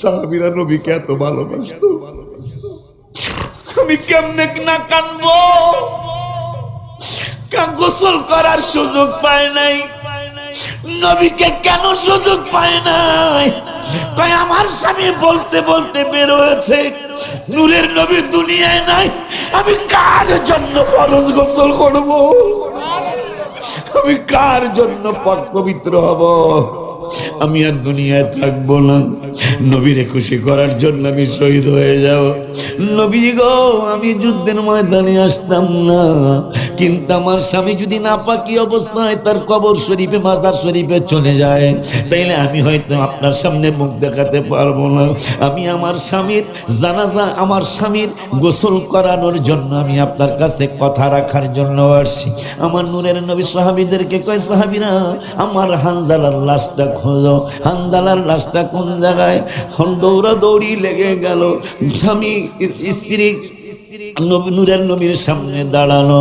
সাহাবীরা নবীকে এত ভালোবাসতো, আমি কেমনে না কানবো। গোসল করার সুযোগ পায় নাই, নবীকে কেন সুযোগ পায় নাই? কয় আমার স্বামী বলতে বলতে বের হয়েছে, নূরের নবী দুনিয়ায় নাই, আমি কার জন্য ফরজ গোসল করব? আমি কার জন্য পাক পবিত্র হব? আমি আর দুনিয়ায় থাকবো না, নবীরে খুশি করার জন্য আমি শহীদ হয়ে যাব। নবী গো, আমি যুদ্ধের ময়দানে আসতাম না, কিন্তু আমার স্বামী যদি নাপাকি অবস্থায় তার কবর শরীফে, মাজার শরীফে চলে যায়, তাইলে আমি হয়তো আপনার সামনে মুখ দেখাতে পারবো না। আমি আমার স্বামীর জানাজা, আমার স্বামীর গোসল করানোর জন্য আমি আপনার কাছে কথা রাখার জন্য আসছি। আমার নূরের নবী সাহাবীদেরকে কয়, সাহাবীরা আমার হানজালার লাশটা খোঁজো। হানজালার লাশটা কোন জায়গায়? দৌড়া দৌড়ি লেগে গেল, স্বামী স্ত্রী নূরের নবীর সামনে দাঁড়ানো।